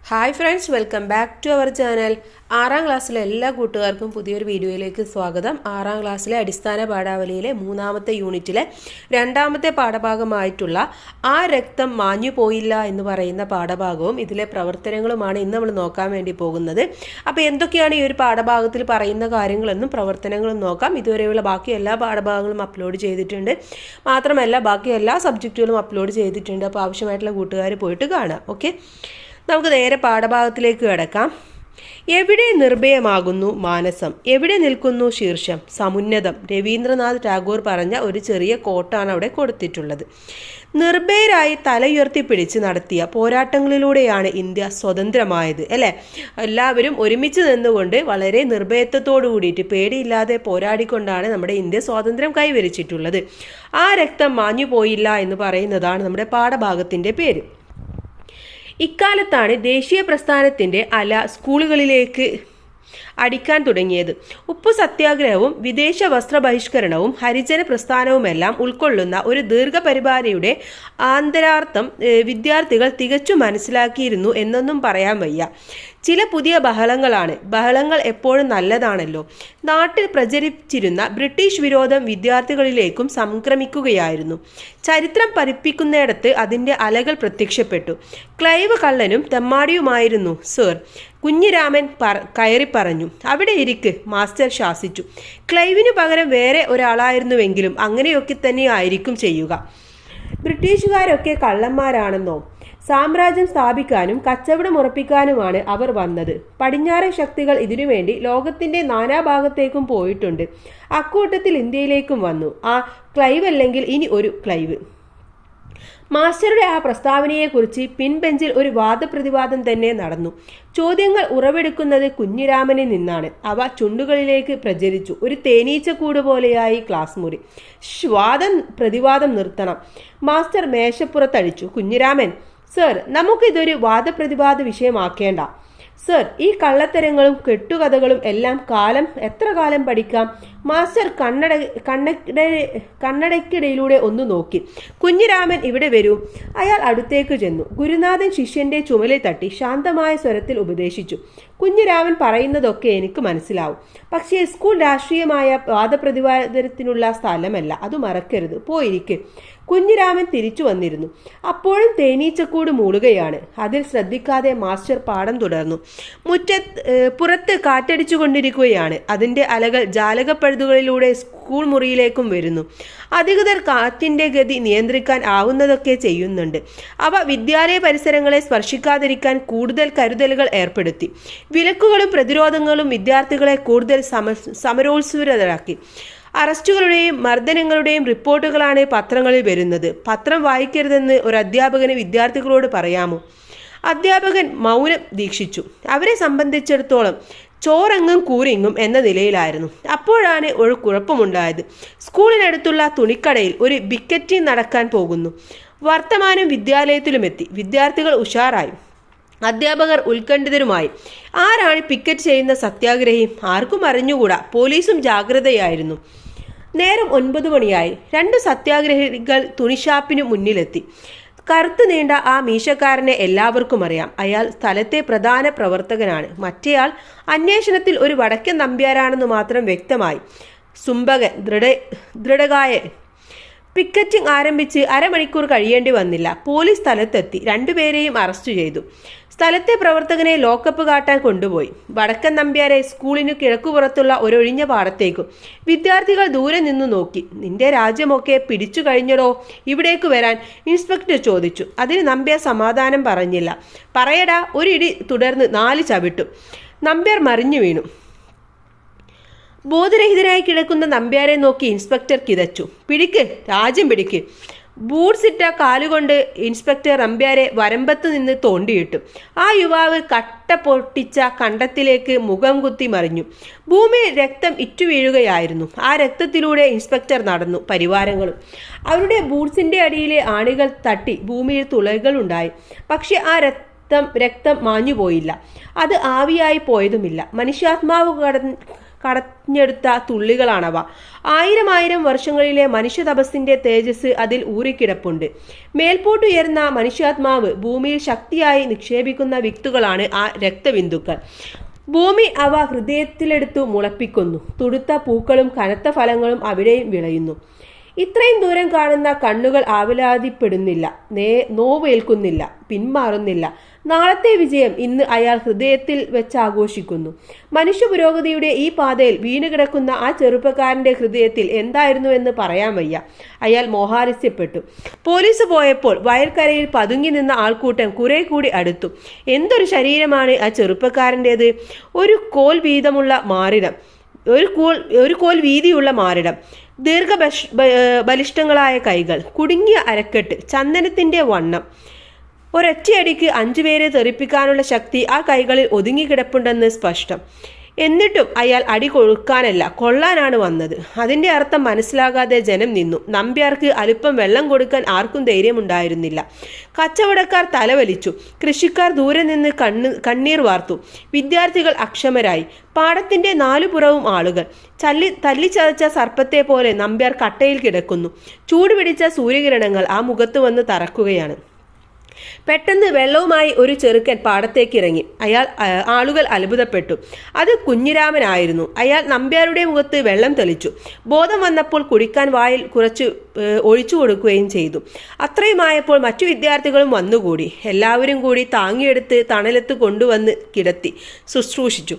Hi friends, welcome back to our channel. 6ാം ക്ലാസ്സിലെ എല്ലാ കൂട്ടുകാർക്കും പുതിയൊരു വീഡിയോയിലേക്ക് സ്വാഗതം. 6ാം ക്ലാസ്സിലെ അടിസ്ഥാന പാഠാവലിയിലെ 3ാമത്തെ യൂണിറ്റിലെ 2ാമത്തെ പാഠഭാഗമായിട്ടുള്ള ആ രക്തം മാഞ്ഞു പോയില്ല എന്ന് പറയുന്ന പാഠഭാഗവും ഇതിലെ പ്രവർത്തനങ്ങളുമാണ് ഇന്ന് നമ്മൾ നോക്കാൻ വേണ്ടി പോകുന്നത്. അപ്പോൾ എന്തൊക്കെയാണ് ഈ ഒരു പാഠഭാഗത്തിൽ പറയുന്ന കാര്യങ്ങളെന്നും പ്രവർത്തനങ്ങളും നോക്കാം. ഇതുവരെയുള്ള ബാക്കി എല്ലാ പാഠഭാഗങ്ങളും അപ്ലോഡ് ചെയ്തിട്ടുണ്ട്. മാത്രമല്ല ബാക്കി എല്ലാ സബ്ജക്റ്റുകളും അപ്ലോഡ് ചെയ്തിട്ടുണ്ട്. അപ്പോൾ ആവശ്യമായിട്ടുള്ള കൂട്ടുകാർ പോയിട്ട് കാണാം. ഓക്കെ, നമുക്ക് നേരെ പാഠഭാഗത്തിലേക്ക് കിടക്കാം. എവിടെ നിർഭയമാകുന്നു മാനസം, എവിടെ നിൽക്കുന്നു ശീർഷം, സമുന്നതം. രവീന്ദ്രനാഥ് ടാഗോർ പറഞ്ഞ ഒരു ചെറിയ കോട്ടാണ് അവിടെ കൊടുത്തിട്ടുള്ളത്. നിർഭയരായി തലയുയർത്തിപ്പിടിച്ച് നടത്തിയ പോരാട്ടങ്ങളിലൂടെയാണ് ഇന്ത്യ സ്വതന്ത്രമായത്, അല്ലേ? എല്ലാവരും ഒരുമിച്ച് നിന്നുകൊണ്ട് വളരെ നിർഭയത്വത്തോടു കൂടിയിട്ട് പേടിയില്ലാതെ പോരാടിക്കൊണ്ടാണ് നമ്മുടെ ഇന്ത്യ സ്വാതന്ത്ര്യം കൈവരിച്ചിട്ടുള്ളത്. ആ രക്തം മാഞ്ഞു പോയില്ല എന്ന് പറയുന്നതാണ് നമ്മുടെ പാഠഭാഗത്തിൻ്റെ പേര്. ഇക്കാലത്താണ് ദേശീയ പ്രസ്ഥാനത്തിൻ്റെ അല സ്കൂളുകളിലേക്ക് അടിക്കാൻ തുടങ്ങിയത്. ഉപ്പു സത്യാഗ്രഹവും വിദേശ വസ്ത്ര ബഹിഷ്കരണവും ഹരിജന പ്രസ്ഥാനവുമെല്ലാം ഉൾക്കൊള്ളുന്ന ഒരു ദീർഘപരിപാടിയുടെ ആന്തരാർത്ഥം വിദ്യാർത്ഥികൾ തികച്ചും മനസ്സിലാക്കിയിരുന്നു എന്നൊന്നും പറയാൻ വയ്യ. ചില പുതിയ ബഹളങ്ങൾ എപ്പോഴും നല്ലതാണല്ലോ. നാട്ടിൽ പ്രചരിച്ചിരുന്ന ബ്രിട്ടീഷ് വിരോധം വിദ്യാർത്ഥികളിലേക്കും സംക്രമിക്കുകയായിരുന്നു. ചരിത്രം പഠിപ്പിക്കുന്നിടത്ത് അതിൻ്റെ അലകൾ പ്രത്യക്ഷപ്പെട്ടു. ക്ലൈവ് കള്ളനും തെമ്മാടിയുമായിരുന്നു സർ. കുഞ്ഞിരാമൻ കയറി പറഞ്ഞു. അവിടെ ഇരിക്ക്, മാസ്റ്റർ ശാസിച്ചു. ക്ലൈവിനു പകരം വേറെ ഒരാളായിരുന്നുവെങ്കിലും അങ്ങനെയൊക്കെ തന്നെ ആയിരിക്കും ചെയ്യുക. ബ്രിട്ടീഷുകാരൊക്കെ കള്ളന്മാരാണെന്നോ? സാമ്രാജ്യം സ്ഥാപിക്കാനും കച്ചവടം ഉറപ്പിക്കാനുമാണ് അവർ വന്നത്. പടിഞ്ഞാറൻ ശക്തികൾ ഇതിനുവേണ്ടി ലോകത്തിന്റെ നാനാഭാഗത്തേക്കും പോയിട്ടുണ്ട്. അക്കൂട്ടത്തിൽ ഇന്ത്യയിലേക്കും വന്നു. ആ ക്ലൈവ് അല്ലെങ്കിൽ ഇനി ഒരു ക്ലൈവ്. മാസ്റ്ററുടെ ആ പ്രസ്താവനയെക്കുറിച്ച് പിൻബെഞ്ചിൽ ഒരു വാദപ്രതിവാദം തന്നെ നടന്നു. ചോദ്യങ്ങൾ ഉറവെടുക്കുന്നത് കുഞ്ഞിരാമനിൽ നിന്നാണ്. അവ ചുണ്ടുകളിലേക്ക് പ്രചരിച്ചു. ഒരു തേനീച്ചക്കൂട് പോലെയായി ക്ലാസ് മുറി. പ്രതിവാദം നിർത്തണം. മാസ്റ്റർ മേശപ്പുറത്തടിച്ചു. കുഞ്ഞിരാമൻ, സർ, നമുക്കിതൊരു വാദപ്രതിവാദ വിഷയമാക്കേണ്ട. സർ, ഈ കള്ളത്തരങ്ങളും കെട്ടുകഥകളും എല്ലാം എത്ര കാലം പഠിക്കാം? മാസ്റ്റർ കണ്ണടയ്ക്കിടയിലൂടെ ഒന്ന് നോക്കി. കുഞ്ഞിരാമൻ, ഇവിടെ വരൂ. അയാൾ അടുത്തേക്ക് ചെന്നു. ഗുരുനാഥൻ ശിഷ്യന്റെ ചുമലിൽ തട്ടി ശാന്തമായ സ്വരത്തിൽ ഉപദേശിച്ചു. കുഞ്ഞിരാമൻ പറയുന്നതൊക്കെ എനിക്ക് മനസ്സിലാവും. പക്ഷേ സ്കൂൾ രാഷ്ട്രീയമായ വാദപ്രതിവാദത്തിനുള്ള സ്ഥലമല്ല, അത് മറക്കരുത്. പോയിരിക്കെ. കുഞ്ഞിരാമൻ തിരിച്ചു വന്നിരുന്നു. അപ്പോഴും തേനീച്ചക്കൂട് മൂളുകയാണ്. അതിൽ ശ്രദ്ധിക്കാതെ മാസ്റ്റർ പാഠം തുടർന്നു. പുറത്ത് കാറ്റടിച്ചുകൊണ്ടിരിക്കുകയാണ്. അതിൻ്റെ അലകൾ ജാലകപ്പഴുതുകളിലൂടെ സ്കൂൾ മുറിയിലേക്കും വരുന്നു. അധികൃതർ കാറ്റിൻ്റെ ഗതി നിയന്ത്രിക്കാൻ ആവുന്നതൊക്കെ ചെയ്യുന്നുണ്ട്. അവ വിദ്യാലയ പരിസരങ്ങളെ സ്പർശിക്കാതിരിക്കാൻ കൂടുതൽ കരുതലുകൾ ഏർപ്പെടുത്തി. വിലക്കുകളും പ്രതിരോധങ്ങളും വിദ്യാർത്ഥികളെ കൂടുതൽ സമരോത്സുകരാക്കി. അറസ്റ്റുകളുടെയും മർദ്ദനങ്ങളുടെയും റിപ്പോർട്ടുകളാണ് പത്രങ്ങളിൽ വരുന്നത്. പത്രം വായിക്കരുതെന്ന് ഒരു അധ്യാപകന് വിദ്യാർത്ഥികളോട് പറയാമോ? അധ്യാപകൻ മൗനം ദീക്ഷിച്ചു. അവരെ സംബന്ധിച്ചിടത്തോളം ചോറങ്ങും കൂരിങ്ങും എന്ന നിലയിലായിരുന്നു. അപ്പോഴാണ് ഒരു കുഴപ്പമുണ്ടായത്. സ്കൂളിനടുത്തുള്ള തുണിക്കടയിൽ ഒരു പിക്കറ്റിംഗ് നടക്കാൻ പോകുന്നു. വർത്തമാനം വിദ്യാലയത്തിലുമെത്തി. വിദ്യാർത്ഥികൾ ഉഷാറായി. അധ്യാപകർ ഉത്കണ്ഠിതരുമായി. ആരാണ് പിക്കറ്റ് ചെയ്യുന്ന സത്യാഗ്രഹി? ആർക്കും അറിഞ്ഞുകൂടാ. പോലീസും ജാഗ്രതയായിരുന്നു. നേരം 9 മണിയായി. 2 സത്യാഗ്രഹികൾ തുണിഷാപ്പിനു മുന്നിലെത്തി. കറുത്തു നീണ്ട ആ മീശക്കാരനെ എല്ലാവർക്കും അറിയാം. അയാൾ സ്ഥലത്തെ പ്രധാന പ്രവർത്തകനാണ്. മറ്റേയാൾ അന്വേഷണത്തിൽ ഒരു വടക്കൻ നമ്പ്യാരാണെന്ന് മാത്രം വ്യക്തമായി. സുംബകൻ, ദൃഢകായൻ. പിക്കറ്റിംഗ് ആരംഭിച്ച് അരമണിക്കൂർ കഴിയേണ്ടി വന്നില്ല. പോലീസ് സ്ഥലത്തെത്തി. 2 പേരെയും അറസ്റ്റ് ചെയ്തു. സ്ഥലത്തെ പ്രവർത്തകനെ ലോക്കപ്പ് കാട്ടാൻ കൊണ്ടുപോയി. വടക്കൻ നമ്പ്യാരെ സ്കൂളിന് കിഴക്കുപുറത്തുള്ള ഒരൊഴിഞ്ഞ പാടത്തേക്കും. വിദ്യാർത്ഥികൾ ദൂരെ നിന്നു നോക്കി. നിന്റെ രാജ്യമൊക്കെ പിടിച്ചു കഴിഞ്ഞടോ, ഇവിടേക്ക് വരാൻ ഇൻസ്പെക്ടർ ചോദിച്ചു. അതിന് നമ്പ്യാർ സമാധാനം പറഞ്ഞില്ല. പറയടാ. ഒരിടി തുടർന്ന് 4 ചവിട്ടു. നമ്പ്യാർ മറിഞ്ഞു വീണു. ബോധരഹിതനായി കിടക്കുന്ന നമ്പ്യാരെ നോക്കി ഇൻസ്പെക്ടർ കിതച്ചു. പിടിക്ക്, രാജ്യം പിടിക്ക്. ബൂട്ട്സ് ഇട്ട കാലുകൊണ്ട് ഇൻസ്പെക്ടർ നമ്പ്യാരെ വരമ്പത്ത് നിന്ന് തോണ്ടിയിട്ടു. ആ യുവാവ് കട്ട പൊട്ടിച്ച കണ്ടത്തിലേക്ക് മുഖം കുത്തി മറിഞ്ഞു. ഭൂമിയിൽ രക്തം ഇറ്റുവീഴുകയായിരുന്നു. ആ രക്തത്തിലൂടെ ഇൻസ്പെക്ടർ നടന്നു. പരിവാരങ്ങളും അവരുടെ ബൂട്ട്സിന്റെ അടിയിലെ ആണികൾ തട്ടി ഭൂമിയിൽ തുളകളുണ്ടായി. പക്ഷെ ആ രക്തം മാഞ്ഞുപോയില്ല. അത് ആവിയായി പോയതുമില്ല. മനുഷ്യാത്മാവ് കടഞ്ഞെടുത്ത തുള്ളികളാണവ. ആയിരം വർഷങ്ങളിലെ മനുഷ്യ തപസ്സിന്റെ തേജസ് അതിൽ ഊറിക്കിടപ്പുണ്ട്. മേൽപോട്ടുയർന്ന മനുഷ്യാത്മാവ് ഭൂമിയിൽ ശക്തിയായി നിക്ഷേപിക്കുന്ന വിത്തുകളാണ് ആ രക്തബിന്ദുക്കൾ. ഭൂമി അവ ഹൃദയത്തിലെടുത്തു മുളപ്പിക്കുന്നു. തുടുത്ത പൂക്കളും കനത്ത ഫലങ്ങളും അവിടെയും വിളയുന്നു. ഇത്രയും ദൂരം കാണുന്ന കണ്ണുകൾ ആവലാതിപ്പെടുന്നില്ല, നോവേൽക്കുന്നില്ല, പിന്മാറുന്നില്ല. നാളത്തെ വിജയം ഇന്ന് അയാൾ ഹൃദയത്തിൽ വെച്ചാഘോഷിക്കുന്നു. മനുഷ്യ പുരോഗതിയുടെ ഈ പാതയിൽ വീണുകിടക്കുന്ന ആ ചെറുപ്പക്കാരന്റെ ഹൃദയത്തിൽ എന്തായിരുന്നുവെന്ന് പറയാൻ വയ്യ. അയാൾ മോഹാലസ്യപ്പെട്ടു. പോലീസ് പോയപ്പോൾ വയൽക്കരയിൽ പതുങ്ങി നിന്ന ആൾക്കൂട്ടം കുറെ കൂടി അടുത്തു. എന്തൊരു ശരീരമാണ് ആ ചെറുപ്പക്കാരൻ്റേത്! ഒരു കോൽ വീതമുള്ള മാറിടം, ഒരു കോൽ വീതിയുള്ള മാറിടം, ബലിഷ്ഠങ്ങളായ കൈകൾ, കുടുങ്ങിയ അരക്കെട്ട്, ചന്ദനത്തിന്റെ വണ്ണം. ഒരൊറ്റയടിക്ക് 5 പേരെ തെറിപ്പിക്കാനുള്ള ശക്തി ആ കൈകളിൽ ഒതുങ്ങിക്കിടപ്പുണ്ടെന്ന് സ്പഷ്ടം. എന്നിട്ടും അയാൾ അടി കൊടുക്കാനല്ല, കൊള്ളാനാണ് വന്നത്. അതിന്റെ അർത്ഥം മനസ്സിലാകാതെ ജനം നിന്നു. നമ്പ്യാർക്ക് അല്പം വെള്ളം കൊടുക്കാൻ ആർക്കും ധൈര്യമുണ്ടായിരുന്നില്ല. കച്ചവടക്കാർ തലവലിച്ചു. കൃഷിക്കാർ ദൂരെ നിന്ന് കണ്ണീർ വാർത്തു. വിദ്യാർത്ഥികൾ അക്ഷമരായി. പാടത്തിന്റെ 4 പുറവും ആളുകൾ. തല്ലിച്ചതച്ച സർപ്പത്തെ പോലെ നമ്പ്യാർ കട്ടയിൽ കിടക്കുന്നു. ചൂടുപിടിച്ച സൂര്യകിരണങ്ങൾ ആ മുഖത്ത് വന്ന് തറക്കുകയാണ്. പെട്ടെന്ന് വെള്ളവുമായി ഒരു ചെറുക്കൻ പാടത്തേക്ക് ഇറങ്ങി. ആളുകൾ അത്ഭുതപ്പെട്ടു. അത് കുഞ്ഞിരാമനായിരുന്നു. അയാൾ നമ്പ്യാരുടെ മുഖത്ത് വെള്ളം തെളിച്ചു. ബോധം വന്നപ്പോൾ കുടിക്കാൻ വായിൽ കുറച്ച് ഒഴിച്ചു കൊടുക്കുകയും ചെയ്തു. അത്രയുമായപ്പോൾ മറ്റു വിദ്യാർത്ഥികളും വന്നുകൂടി. എല്ലാവരും കൂടി താങ്ങിയെടുത്ത് തണലത്ത് കൊണ്ടുവന്ന് കിടത്തി ശുശ്രൂഷിച്ചു.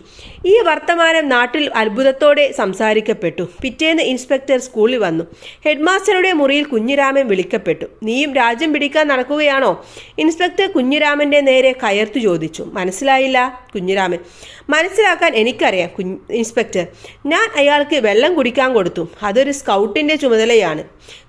ഈ വർത്തമാനം നാട്ടിൽ അത്ഭുതത്തോടെ സംസാരിക്കപ്പെട്ടു. പിറ്റേന്ന് ഇൻസ്പെക്ടർ സ്കൂളിൽ വന്നു. ഹെഡ്മാസ്റ്ററുടെ മുറിയിൽ കുഞ്ഞിരാമൻ വിളിക്കപ്പെട്ടു. നീയും രാജ്യം പിടിക്കാൻ നടക്കുകയാണോ? ഇൻസ്പെക്ടർ കുഞ്ഞിരാമന്റെ നേരെ കയർത്തു ചോദിച്ചു. മനസ്സിലായില്ല കുഞ്ഞിരാമൻ. മനസ്സിലാക്കാൻ എനിക്കറിയാം ഇൻസ്പെക്ടർ. ഞാൻ അയാൾക്ക് വെള്ളം കുടിക്കാൻ കൊടുത്തു. അതൊരു സ്കൗട്ടിന്റെ ചുമതലയാണ്.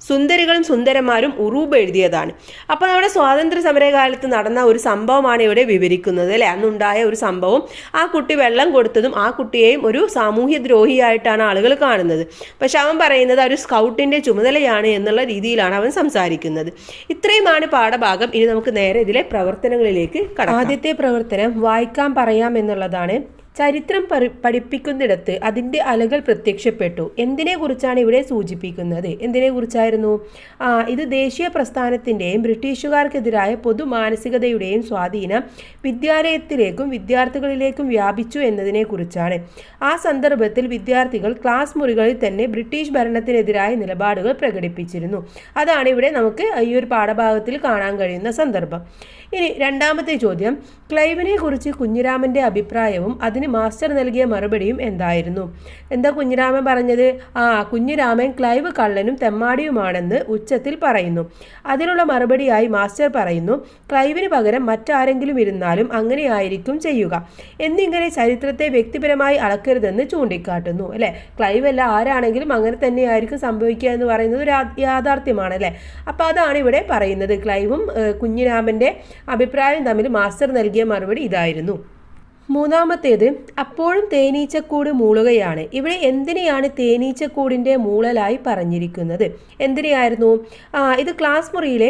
സുന്ദരികളും സുന്ദരന്മാരും ഉറൂബ് എഴുതിയതാണ്. അപ്പോൾ നമ്മുടെ സ്വാതന്ത്ര്യ സമരകാലത്ത് നടന്ന ഒരു സംഭവമാണ് ഇവിടെ വിവരിക്കുന്നത് അല്ലെ. അന്നുണ്ടായ ഒരു സംഭവം. ആ കുട്ടി വെള്ളം കൊടുത്തതും ആ കുട്ടിയെയും ഒരു സാമൂഹ്യ ദ്രോഹിയായിട്ടാണ് ആളുകൾ കാണുന്നത്. പക്ഷെ അവൻ പറയുന്നത് ഒരു സ്കൗട്ടിന്റെ ചുമതലയാണ് എന്നുള്ള രീതിയിലാണ് അവൻ സംസാരിക്കുന്നത്. ഇത്രയുമാണ് പാഠഭാഗം. ഇനി നമുക്ക് നേരെ ഇതിലെ പ്രവർത്തനങ്ങളിലേക്ക് കടക്കാം. ആദ്യത്തെ പ്രവർത്തനം വായിക്കാൻ പറയാം എന്നുള്ളതാണ്. ചരിത്രം പഠിപ്പിക്കുന്നിടത്ത് അതിൻ്റെ അലകൾ പ്രത്യക്ഷപ്പെട്ടു. എന്തിനെ കുറിച്ചാണ് ഇവിടെ സൂചിപ്പിക്കുന്നത്? എന്തിനെ കുറിച്ചായിരുന്നു? ഇത് ദേശീയ പ്രസ്ഥാനത്തിൻ്റെയും ബ്രിട്ടീഷുകാർക്കെതിരായ പൊതു മാനസികതയുടെയും സ്വാധീനം വിദ്യാലയത്തിലേക്കും വിദ്യാർത്ഥികളിലേക്കും വ്യാപിച്ചു എന്നതിനെ കുറിച്ചാണ്. ആ സന്ദർഭത്തിൽ വിദ്യാർത്ഥികൾ ക്ലാസ് മുറികളിൽ തന്നെ ബ്രിട്ടീഷ് ഭരണത്തിനെതിരായ നിലപാടുകൾ പ്രകടിപ്പിച്ചിരുന്നു. അതാണ് ഇവിടെ നമുക്ക് ഈ ഒരു പാഠഭാഗത്തിൽ കാണാൻ കഴിയുന്ന സന്ദർഭം. ഇനി രണ്ടാമത്തെ ചോദ്യം, ക്ലൈവിനെ കുറിച്ച് കുഞ്ഞിരാമന്റെ അഭിപ്രായവും അതിന് മാസ്റ്റർ നൽകിയ മറുപടിയും എന്തായിരുന്നു? എന്താ കുഞ്ഞിരാമൻ പറഞ്ഞത്? കുഞ്ഞിരാമൻ ക്ലൈവ് കള്ളനും തെമ്മാടിയുമാണെന്ന് ഉച്ചത്തിൽ പറയുന്നു. അതിനുള്ള മറുപടിയായി മാസ്റ്റർ പറയുന്നു, ക്ലൈവിന് പകരം മറ്റാരെങ്കിലും ഇരുന്നാലും അങ്ങനെയായിരിക്കും ചെയ്യുക എന്നിങ്ങനെ ചരിത്രത്തെ വ്യക്തിപരമായി അളക്കരുതെന്ന് ചൂണ്ടിക്കാട്ടുന്നു. അല്ലെ, ക്ലൈവ് അല്ല ആരാണെങ്കിലും അങ്ങനെ തന്നെയായിരിക്കും സംഭവിക്കുക എന്ന് പറയുന്നത് ഒരു യാഥാർത്ഥ്യമാണ് അല്ലെ. അപ്പൊ അതാണ് ഇവിടെ പറയുന്നത്. ക്ലൈവും കുഞ്ഞിരാമന്റെ അഭിപ്രായം തമ്മിൽ മാസ്റ്റർ നൽകിയ മറുപടി ഇതായിരുന്നു. മൂന്നാമത്തേത്, അപ്പോഴും തേനീച്ചക്കൂട് മൂളുകയാണ്. ഇവിടെ എന്തിനെയാണ് തേനീച്ചക്കൂടിൻ്റെ മൂളലായി പറഞ്ഞിരിക്കുന്നത്? എന്തിനെയായിരുന്നു? ഇത് ക്ലാസ് മുറിയിലെ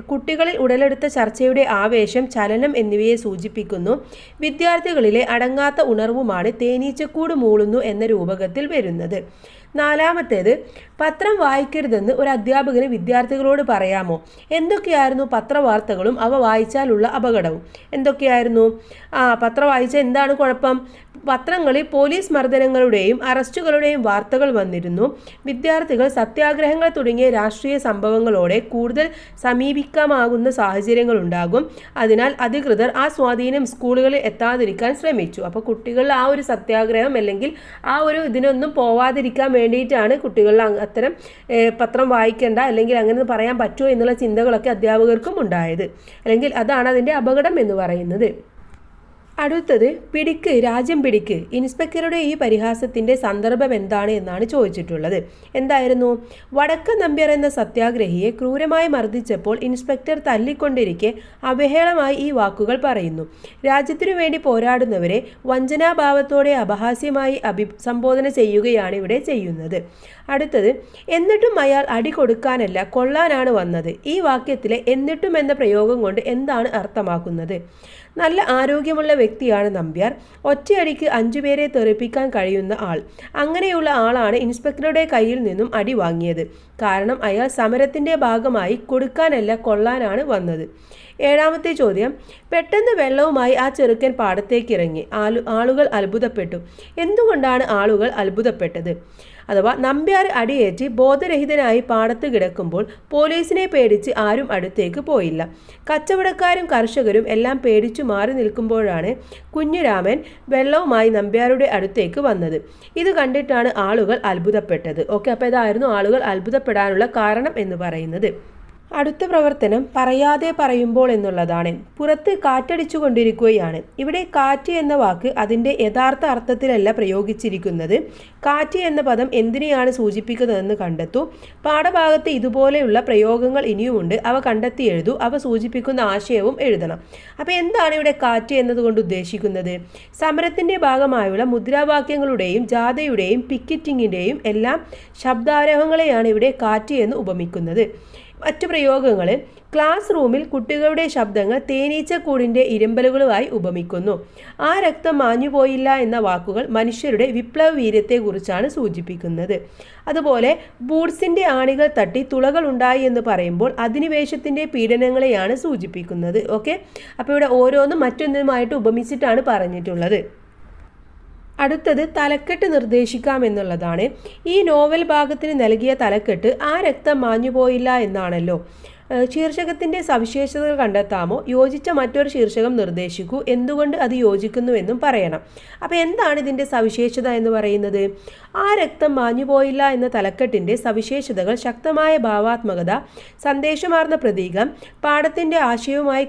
കുട്ടികളിൽ ഉടലെടുത്ത ചർച്ചയുടെ ആവേശം, ചലനം എന്നിവയെ സൂചിപ്പിക്കുന്നു. വിദ്യാർത്ഥികളിലെ അടങ്ങാത്ത ഉണർവുമാണ് തേനീച്ചക്കൂട് മൂളുന്നു എന്ന രൂപകത്തിൽ വരുന്നത്. നാലാമത്തേത്, പത്രം വായിക്കരുതെന്ന് ഒരു അധ്യാപകന് വിദ്യാർത്ഥികളോട് പറയാമോ? എന്തൊക്കെയായിരുന്നു പത്രവാർത്തകളും അവ വായിച്ചാലുള്ള അപകടവും? എന്തൊക്കെയായിരുന്നു? പത്രം വായിച്ചാൽ എന്താണ് കുഴപ്പം? പത്രങ്ങളിൽ പോലീസ് മർദ്ദനങ്ങളുടെയും അറസ്റ്റുകളുടെയും വാർത്തകൾ വന്നിരുന്നു. വിദ്യാർത്ഥികൾ സത്യാഗ്രഹങ്ങൾ തുടങ്ങിയ രാഷ്ട്രീയ സംഭവങ്ങളോടെ കൂടുതൽ സമീപിക്കാമാകുന്ന സാഹചര്യങ്ങളുണ്ടാകും. അതിനാൽ അധികൃതർ ആ സ്വാധീനം സ്കൂളുകളിൽ എത്താതിരിക്കാൻ ശ്രമിച്ചു. അപ്പോൾ കുട്ടികൾ ആ ഒരു സത്യാഗ്രഹം അല്ലെങ്കിൽ ആ ഒരു ഇതിനൊന്നും പോവാതിരിക്കാൻ വേണ്ടിയിട്ടാണ് കുട്ടികളിൽ അത്തരം പത്രം വായിക്കേണ്ട അല്ലെങ്കിൽ അങ്ങനെ പറയാൻ പറ്റുമോ എന്നുള്ള ചിന്തകളൊക്കെ അധ്യാപകർക്കും ഉണ്ടായത്. അല്ലെങ്കിൽ അതാണ് അതിൻ്റെ അപകടം എന്ന് പറയുന്നത്. അടുത്തത്, പിടിക്ക് രാജ്യം പിടിക്ക്. ഇൻസ്പെക്ടറുടെ ഈ പരിഹാസത്തിന്റെ സന്ദർഭം എന്താണ് എന്നാണ് ചോദിച്ചിട്ടുള്ളത്. എന്തായിരുന്നു? വടക്കൻ നമ്പ്യാർ എന്ന സത്യാഗ്രഹിയെ ക്രൂരമായി മർദ്ദിച്ചപ്പോൾ ഇൻസ്പെക്ടർ തല്ലിക്കൊണ്ടിരിക്കെ അവഹേളമായി ഈ വാക്കുകൾ പറയുന്നു. രാജ്യത്തിനു വേണ്ടി പോരാടുന്നവരെ വഞ്ചനാഭാവത്തോടെ അപഹാസ്യമായി അഭിസംബോധന ചെയ്യുകയാണ് ഇവിടെ ചെയ്യുന്നത്. അടുത്തത്, എന്നിട്ടും അയാൾ അടി കൊടുക്കാനല്ല കൊള്ളാനാണ് വന്നത്. ഈ വാക്യത്തിലെ എന്നിട്ടും എന്ന പ്രയോഗം കൊണ്ട് എന്താണ് അർത്ഥമാക്കുന്നത്? നല്ല ആരോഗ്യമുള്ള വ്യക്തിയാണ് നമ്പ്യാർ. ഒറ്റയടിക്ക് 5 പേരെ തെറിപ്പിക്കാൻ കഴിയുന്ന ആൾ. അങ്ങനെയുള്ള ആളാണ് ഇൻസ്പെക്ടറുടെ കയ്യിൽ നിന്നും അടി വാങ്ങിയത്. കാരണം അയാൾ സമരത്തിന്റെ ഭാഗമായി കൊടുക്കാനല്ല കൊള്ളാനാണ് വന്നത്. 7ാമത്തെ ചോദ്യം. പെട്ടെന്ന് വെള്ളവുമായി ആ ചെറുക്കൻ പാടത്തേക്ക് ഇറങ്ങി. ആളുകൾ അത്ഭുതപ്പെട്ടു. എന്തുകൊണ്ടാണ് ആളുകൾ അത്ഭുതപ്പെട്ടത്? അഥവാ നമ്പ്യാർ അടിയേറ്റ് ബോധരഹിതനായി പാടത്ത് കിടക്കുമ്പോൾ പോലീസിനെ പേടിച്ച് ആരും അടുത്തേക്ക് പോയില്ല. കച്ചവടക്കാരും കർഷകരും എല്ലാം പേടിച്ചു മാറി നിൽക്കുമ്പോഴാണ് കുഞ്ഞിരാമൻ വെള്ളവുമായി നമ്പ്യാരുടെ അടുത്തേക്ക് വന്നത്. ഇത് കണ്ടിട്ടാണ് ആളുകൾ അത്ഭുതപ്പെട്ടത്. ഓക്കെ, അപ്പോൾ ഇതായിരുന്നു ആളുകൾ അത്ഭുതപ്പെടാനുള്ള കാരണം എന്ന് പറയുന്നത്. അടുത്ത പ്രവർത്തനം പറയാതെ പറയുമ്പോൾ എന്നുള്ളതാണ്. പുറത്ത് കാറ്റടിച്ചു കൊണ്ടിരിക്കുകയാണ്. ഇവിടെ കാറ്റ് എന്ന വാക്ക് അതിൻ്റെ യഥാർത്ഥ അർത്ഥത്തിലല്ല പ്രയോഗിച്ചിരിക്കുന്നത്. കാറ്റ് എന്ന പദം എന്തിനെയാണ് സൂചിപ്പിക്കുന്നതെന്ന് കണ്ടെത്തൂ. പാഠഭാഗത്ത് ഇതുപോലെയുള്ള പ്രയോഗങ്ങൾ ഇനിയുമുണ്ട്. അവ കണ്ടെത്തി എഴുതൂ. അവ സൂചിപ്പിക്കുന്ന ആശയവും എഴുതണം. അപ്പോൾ എന്താണ് ഇവിടെ കാറ്റ് എന്നതുകൊണ്ട് ഉദ്ദേശിക്കുന്നത്? സമരത്തിൻ്റെ ഭാഗമായുള്ള മുദ്രാവാക്യങ്ങളുടെയും ജാഥയുടെയും പിക്കറ്റിങ്ങിൻ്റെയും എല്ലാം ശബ്ദാരോഹങ്ങളെയാണ് ഇവിടെ കാറ്റ് എന്ന് ഉപമിക്കുന്നത്. മറ്റു പ്രയോഗങ്ങൾ. ക്ലാസ് റൂമിൽ കുട്ടികളുടെ ശബ്ദങ്ങൾ തേനീച്ചക്കൂടിൻ്റെ ഇരമ്പലുകളുമായി ഉപമിക്കുന്നു. ആ രക്തം മാഞ്ഞുപോയില്ല എന്ന വാക്കുകൾ മനുഷ്യരുടെ വിപ്ലവ വീര്യത്തെക്കുറിച്ചാണ് സൂചിപ്പിക്കുന്നത്. അതുപോലെ ബൂട്ട്സിൻ്റെ ആണികൾ തട്ടി തുളകൾ ഉണ്ടായി എന്ന് പറയുമ്പോൾ അധിനിവേശത്തിൻ്റെ പീഡനങ്ങളെയാണ് സൂചിപ്പിക്കുന്നത്. ഓക്കെ, അപ്പോൾ ഇവിടെ ഓരോന്നും മറ്റൊന്നുമായിട്ട് ഉപമിച്ചിട്ടാണ് പറഞ്ഞിട്ടുള്ളത്. അടുത്തത് തലക്കെട്ട് നിർദ്ദേശിക്കാം എന്നുള്ളതാണ്. ഈ നോവൽ ഭാഗത്തിന് നൽകിയ തലക്കെട്ട് ആ രക്തം മാഞ്ഞുപോയില്ല എന്നാണല്ലോ. ശീർഷകത്തിൻ്റെ സവിശേഷതകൾ കണ്ടെത്താമോ? യോജിച്ച മറ്റൊരു ശീർഷകം നിർദ്ദേശിക്കൂ. എന്തുകൊണ്ട് അത് യോജിക്കുന്നുവെന്നും പറയണം. അപ്പോൾ എന്താണ് ഇതിൻ്റെ സവിശേഷത എന്ന് പറയുന്നത്? ആ രക്തം മാഞ്ഞുപോയില്ല എന്ന തലക്കെട്ടിൻ്റെ സവിശേഷതകൾ ശക്തമായ ഭാവാത്മകത, സന്ദേശമാർന്ന പ്രതീകം, പാഠത്തിൻ്റെ ആശയവുമായി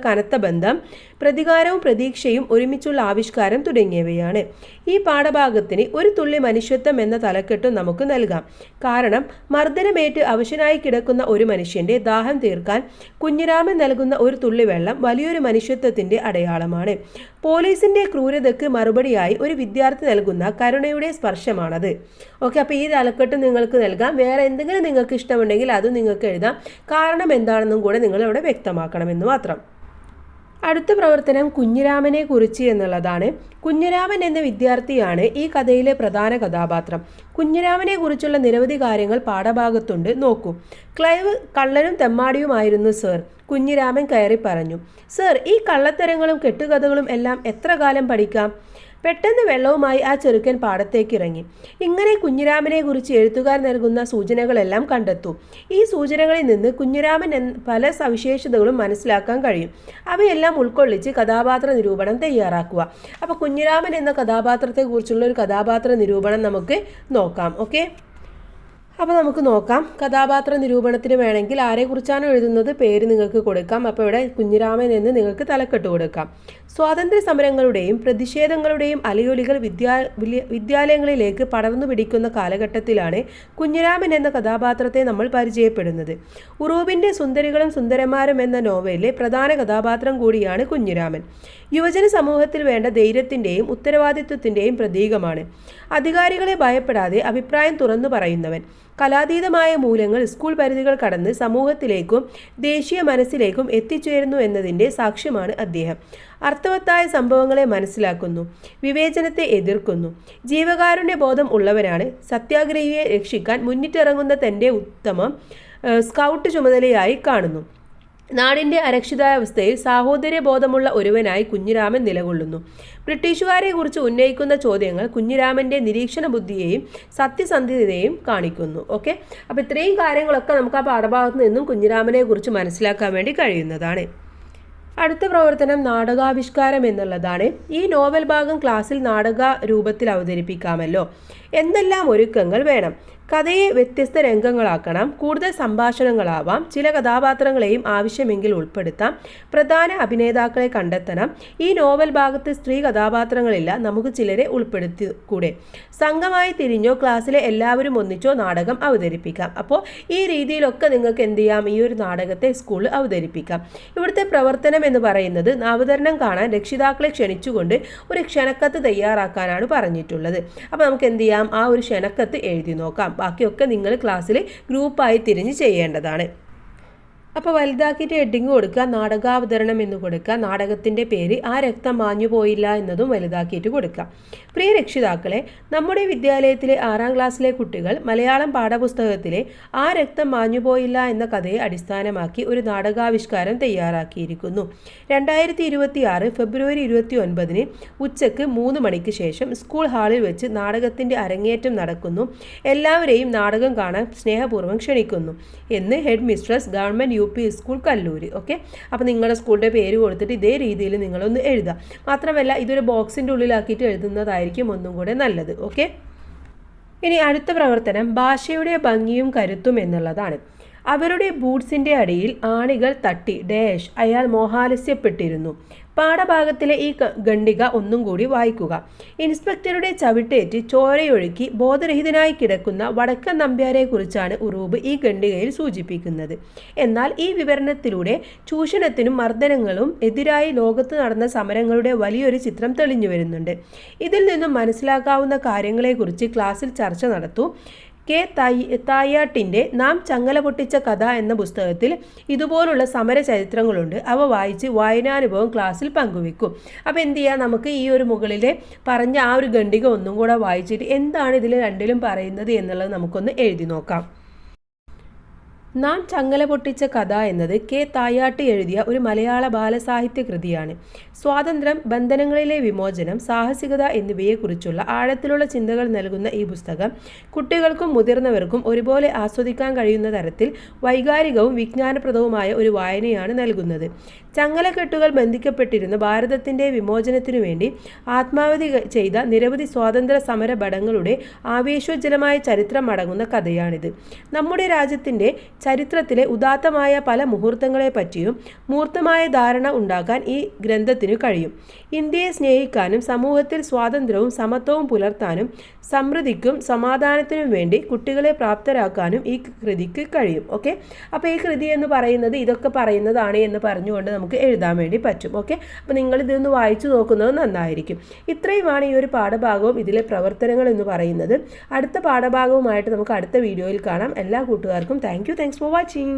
കനത്ത ബന്ധം, പ്രതികാരവും പ്രതീക്ഷയും ഒരുമിച്ചുള്ള ആവിഷ്കാരം തുടങ്ങിയവയാണ്. ഈ പാഠഭാഗത്തിന് ഒരു തുള്ളി മനുഷ്യത്വം എന്ന തലക്കെട്ടും നമുക്ക് നൽകാം. കാരണം മർദ്ദനമേറ്റ് അവശനായി കിടക്കുന്ന ഒരു മനുഷ്യൻ്റെ ദാഹം തീർക്കാൻ കുഞ്ഞിരാമൻ നൽകുന്ന ഒരു തുള്ളി വെള്ളം വലിയൊരു മനുഷ്യത്വത്തിൻ്റെ അടയാളമാണ്. പോലീസിൻ്റെ ക്രൂരതയ്ക്ക് മറുപടിയായി ഒരു വിദ്യാർത്ഥി നൽകുന്ന കരുണയുടെ സ്പർശമാണത്. ഓക്കെ, അപ്പോൾ ഈ തലക്കെട്ട് നിങ്ങൾക്ക് നൽകാം. വേറെ എന്തെങ്കിലും നിങ്ങൾക്ക് ഇഷ്ടമുണ്ടെങ്കിൽ അതും നിങ്ങൾക്ക് എഴുതാം. കാരണം എന്താണെന്നും കൂടെ നിങ്ങൾ ഇവിടെ വ്യക്തമാക്കണമെന്ന് മാത്രം. അടുത്ത പ്രവർത്തനം കുഞ്ഞിരാമനെ കുറിച്ച് എന്നുള്ളതാണ്. കുഞ്ഞിരാമൻ എന്ന വിദ്യാർത്ഥിയാണ് ഈ കഥയിലെ പ്രധാന കഥാപാത്രം. കുഞ്ഞിരാമനെ കുറിച്ചുള്ള നിരവധി കാര്യങ്ങൾ പാഠഭാഗത്തുണ്ട്. നോക്കൂ. ക്ലൈവ് കള്ളനും തെമ്മാടിയുമായിരുന്നു സർ. കുഞ്ഞിരാമൻ കയറി പറഞ്ഞു. സർ, ഈ കള്ളത്തരങ്ങളും കെട്ടുകഥകളും എല്ലാം എത്ര കാലം പഠിക്കാം? പെട്ടെന്ന് വെള്ളവുമായി ആ ചെറുക്കൻ പാടത്തേക്ക് ഇറങ്ങി. ഇങ്ങനെ കുഞ്ഞിരാമനെ കുറിച്ച് എഴുത്തുകാർ നൽകുന്ന സൂചനകളെല്ലാം കണ്ടെത്തൂ. ഈ സൂചനകളിൽ നിന്ന് കുഞ്ഞിരാമൻ പല സവിശേഷതകളും മനസ്സിലാക്കാൻ കഴിയും. അവയെല്ലാം ഉൾക്കൊള്ളിച്ച് കഥാപാത്ര നിരൂപണം തയ്യാറാക്കുക. അപ്പോൾ കുഞ്ഞിരാമൻ എന്ന കഥാപാത്രത്തെക്കുറിച്ചുള്ള ഒരു കഥാപാത്ര നിരൂപണം നമുക്ക് നോക്കാം. ഓക്കെ, അപ്പോൾ നമുക്ക് നോക്കാം. കഥാപാത്ര നിരൂപണത്തിന് വേണമെങ്കിൽ ആരെക്കുറിച്ചാണോ എഴുതുന്നത് പേര് നിങ്ങൾക്ക് കൊടുക്കാം. അപ്പോൾ ഇവിടെ കുഞ്ഞിരാമൻ എന്ന് നിങ്ങൾക്ക് തലക്കെട്ട് കൊടുക്കാം. സ്വാതന്ത്ര്യ സമരങ്ങളുടെയും പ്രതിഷേധങ്ങളുടെയും അലയൊലികൾ വിദ്യാലയങ്ങളിലേക്ക് പടർന്നു പിടിക്കുന്ന കാലഘട്ടത്തിലാണ് കുഞ്ഞിരാമൻ എന്ന കഥാപാത്രത്തെ നമ്മൾ പരിചയപ്പെടുന്നത്. ഉറൂബിൻ്റെ സുന്ദരികളും സുന്ദരന്മാരും എന്ന നോവലിലെ പ്രധാന കഥാപാത്രം കൂടിയാണ് കുഞ്ഞിരാമൻ. യുവജന സമൂഹത്തിൽ വേണ്ട ധൈര്യത്തിൻ്റെയും ഉത്തരവാദിത്വത്തിൻ്റെയും പ്രതീകമാണ്. അധികാരികളെ ഭയപ്പെടാതെ അഭിപ്രായം തുറന്നു പറയുന്നവൻ. കലാതീതമായ മൂല്യങ്ങൾ സ്കൂൾ പരിധികൾ കടന്ന് സമൂഹത്തിലേക്കും ദേശീയ മനസ്സിലേക്കും എത്തിച്ചേരുന്നു എന്നതിൻ്റെ സാക്ഷ്യമാണ് അദ്ദേഹം. അർത്ഥവത്തായ സംഭവങ്ങളെ മനസ്സിലാക്കുന്നു, വിവേചനത്തെ എതിർക്കുന്നു. ജീവകാരുണ്യ ബോധം ഉള്ളവനാണ്. സത്യാഗ്രഹിയെ രക്ഷിക്കാൻ മുന്നിട്ടിറങ്ങുന്ന തൻ്റെ ഉത്തമം സ്കൗട്ട് ചുമതലയായി കാണുന്നു. നാടിൻ്റെ അരക്ഷിതാവസ്ഥയിൽ സാഹോദര്യബോധമുള്ള ഒരുവനായി കുഞ്ഞിരാമൻ നിലകൊള്ളുന്നു. ബ്രിട്ടീഷുകാരെ കുറിച്ച് ഉന്നയിക്കുന്ന ചോദ്യങ്ങൾ കുഞ്ഞിരാമൻ്റെ നിരീക്ഷണ ബുദ്ധിയെയും സത്യസന്ധതയെയും കാണിക്കുന്നു. ഓക്കെ, അപ്പോൾ ഇത്രയും കാര്യങ്ങളൊക്കെ നമുക്ക് ആ പാഠഭാഗത്ത് നിന്നും കുഞ്ഞിരാമനെ കുറിച്ച് മനസ്സിലാക്കാൻ വേണ്ടി കഴിയുന്നതാണ്. അടുത്ത പ്രവർത്തനം നാടകാവിഷ്കാരം എന്നുള്ളതാണ്. ഈ നോവൽ ഭാഗം ക്ലാസ്സിൽ നാടക രൂപത്തിൽ അവതരിപ്പിക്കാമല്ലോ. എന്തെല്ലാം ഒരുക്കങ്ങൾ വേണം? കഥയെ വ്യത്യസ്ത രംഗങ്ങളാക്കണം. കൂടുതൽ സംഭാഷണങ്ങളാവാം. ചില കഥാപാത്രങ്ങളെയും ആവശ്യമെങ്കിൽ ഉൾപ്പെടുത്താം. പ്രധാന അഭിനേതാക്കളെ കണ്ടെത്തണം. ഈ നോവൽ ഭാഗത്ത് സ്ത്രീ കഥാപാത്രങ്ങളില്ല. നമുക്ക് ചിലരെ ഉൾപ്പെടുത്തി കൂടെ. സംഘമായി തിരിഞ്ഞോ ക്ലാസ്സിലെ എല്ലാവരും ഒന്നിച്ചോ നാടകം അവതരിപ്പിക്കാം. അപ്പോൾ ഈ രീതിയിലൊക്കെ നിങ്ങൾക്ക് എന്ത് ചെയ്യാം? ഈ ഒരു നാടകത്തെ സ്കൂളിൽ അവതരിപ്പിക്കാം. ഇവിടുത്തെ പ്രവർത്തനം എന്ന് പറയുന്നത് അവതരണം കാണാൻ രക്ഷിതാക്കളെ ക്ഷണിച്ചുകൊണ്ട് ഒരു ക്ഷണക്കത്ത് തയ്യാറാക്കാനാണ് പറഞ്ഞിട്ടുള്ളത്. അപ്പോൾ നമുക്ക് എന്ത് ചെയ്യാം? ആ ഒരു ക്ഷണക്കത്ത് എഴുതി നോക്കാം. ബാക്കിയൊക്കെ നിങ്ങൾ ക്ലാസ്സിൽ ഗ്രൂപ്പായി തിരിഞ്ഞ് ചെയ്യേണ്ടതാണ്. അപ്പോൾ വലുതാക്കിയിട്ട് ഹെഡിങ് കൊടുക്കുക, നാടകാവതരണം എന്ന് കൊടുക്കുക. നാടകത്തിൻ്റെ പേര് ആ രക്തം മാഞ്ഞു പോയില്ല എന്നതും വലുതാക്കിയിട്ട് കൊടുക്കുക. പ്രിയ രക്ഷിതാക്കളെ, നമ്മുടെ വിദ്യാലയത്തിലെ 6ാം ക്ലാസ്സിലെ കുട്ടികൾ മലയാളം പാഠപുസ്തകത്തിലെ ആ രക്തം മാഞ്ഞു പോയില്ല എന്ന കഥയെ അടിസ്ഥാനമാക്കി ഒരു നാടകാവിഷ്കാരം തയ്യാറാക്കിയിരിക്കുന്നു. 2026 ഫെബ്രുവരി 29 ഉച്ചയ്ക്ക് 3 മണിക്ക് ശേഷം സ്കൂൾ ഹാളിൽ വെച്ച് നാടകത്തിൻ്റെ അരങ്ങേറ്റം നടക്കുന്നു. എല്ലാവരെയും നാടകം കാണാൻ സ്നേഹപൂർവ്വം ക്ഷണിക്കുന്നു എന്ന് head mistress, government UP school, Kallur. Okay, അപ്പോൾ നിങ്ങളുടെ സ്കൂളിൻ്റെ പേര് കൊടുത്തിട്ട് ഇതേ രീതിയിൽ നിങ്ങളൊന്ന് എഴുതുക. മാത്രമല്ല ഇതൊരു ബോക്സിൻ്റെ ഉള്ളിലാക്കിയിട്ട് എഴുതുന്നതായിരിക്കും ഒന്നും കൂടെ നല്ലത്. ഓക്കെ, ഇനി അടുത്ത പ്രവർത്തനം ഭാഷയുടെ ഭംഗിയും കരുത്തും എന്നുള്ളതാണ്. അവരുടെ ബൂട്ട്സിൻ്റെ അടിയിൽ ആണികൾ തട്ടി ഡാഷ് അയാൾ മോഹാലസ്യപ്പെട്ടിരുന്നു. പാഠഭാഗത്തിലെ ഈ ഖണ്ഡിക ഒന്നും കൂടി വായിക്കുക. ഇൻസ്പെക്ടറുടെ ചവിട്ടേറ്റ് ചോരയൊഴുക്കി ബോധരഹിതനായി കിടക്കുന്ന വടക്കൻ നമ്പ്യാരെക്കുറിച്ചാണ് ഉറൂബ് ഈ ഖണ്ഡികയിൽ സൂചിപ്പിക്കുന്നത്. എന്നാൽ ഈ വിവരണത്തിലൂടെ ചൂഷണത്തിനും മർദ്ദനങ്ങളും എതിരായി ലോകത്ത് നടന്ന സമരങ്ങളുടെ വലിയൊരു ചിത്രം തെളിഞ്ഞു വരുന്നുണ്ട്. ഇതിൽ നിന്നും മനസ്സിലാക്കാവുന്ന കാര്യങ്ങളെക്കുറിച്ച് ക്ലാസ്സിൽ ചർച്ച നടത്തൂ. തായാട്ടിൻ്റെ നാം ചങ്ങല പൊട്ടിച്ച കഥ എന്ന പുസ്തകത്തിൽ ഇതുപോലുള്ള സമര ചരിത്രങ്ങളുണ്ട്. അവ വായിച്ച് വായനാനുഭവം ക്ലാസ്സിൽ പങ്കുവെക്കും. അപ്പോൾ എന്ത് ചെയ്യുക, നമുക്ക് ഈ ഒരു മുകളിലെ പറഞ്ഞ ആ ഒരു ഖണ്ഡിക ഒന്നും കൂടെ വായിച്ചിട്ട് എന്താണ് ഇതിൽ രണ്ടിലും പറയുന്നത് എന്നുള്ളത് നമുക്കൊന്ന് എഴുതി നോക്കാം. നാം ചങ്ങല പൊട്ടിച്ച കഥ എന്നത് തായാട്ട് എഴുതിയ ഒരു മലയാള ബാലസാഹിത്യ കൃതിയാണ്. സ്വാതന്ത്ര്യം, ബന്ധനങ്ങളിലെ വിമോചനം, സാഹസികത എന്നിവയെക്കുറിച്ചുള്ള ആഴത്തിലുള്ള ചിന്തകൾ നൽകുന്ന ഈ പുസ്തകം കുട്ടികൾക്കും മുതിർന്നവർക്കും ഒരുപോലെ ആസ്വദിക്കാൻ കഴിയുന്ന തരത്തിൽ വൈകാരികവും വിജ്ഞാനപ്രദവുമായ ഒരു വായനയാണ് നൽകുന്നത്. ചങ്ങലക്കെട്ടുകൾ ബന്ധിക്കപ്പെട്ടിരുന്ന ഭാരതത്തിൻ്റെ വിമോചനത്തിനു വേണ്ടി ആത്മാവധി ചെയ്ത നിരവധി സ്വാതന്ത്ര്യ സമര ഭടങ്ങളുടെ ആവേശോജ്വലമായ ചരിത്രം അടങ്ങുന്ന കഥയാണിത്. നമ്മുടെ രാജ്യത്തിൻ്റെ ചരിത്രത്തിലെ ഉദാത്തമായ പല മുഹൂർത്തങ്ങളെപ്പറ്റിയും മൂർത്തമായ ധാരണ ഉണ്ടാക്കാൻ ഈ ഗ്രന്ഥത്തിനു കഴിയും. ഇന്ത്യയെ സ്നേഹിക്കാനും സമൂഹത്തിൽ സ്വാതന്ത്ര്യവും സമത്വവും പുലർത്താനും സമൃദ്ധിക്കും സമാധാനത്തിനും വേണ്ടി കുട്ടികളെ പ്രാപ്തരാക്കാനും ഈ കൃതിക്ക് കഴിയും. ഓക്കെ, അപ്പോൾ ഈ കൃതി എന്ന് പറയുന്നത് ഇതൊക്കെ പറയുന്നതാണ് എന്ന് പറഞ്ഞുകൊണ്ട് നമുക്ക് എഴുതാൻ വേണ്ടി പറ്റും. ഓക്കെ, അപ്പോൾ നിങ്ങൾ ഇതൊന്ന് വായിച്ചു നോക്കുന്നത് നന്നായിരിക്കും. ഇത്രയുമാണ് ഈ ഒരു പാഠഭാഗവും ഇതിലെ പ്രവർത്തനങ്ങൾ എന്ന് പറയുന്നത്. അടുത്ത പാഠഭാഗവുമായിട്ട് നമുക്ക് അടുത്ത വീഡിയോയിൽ കാണാം. എല്ലാ കൂട്ടുകാർക്കും താങ്ക്സ് ഫോർ വാച്ചിങ്.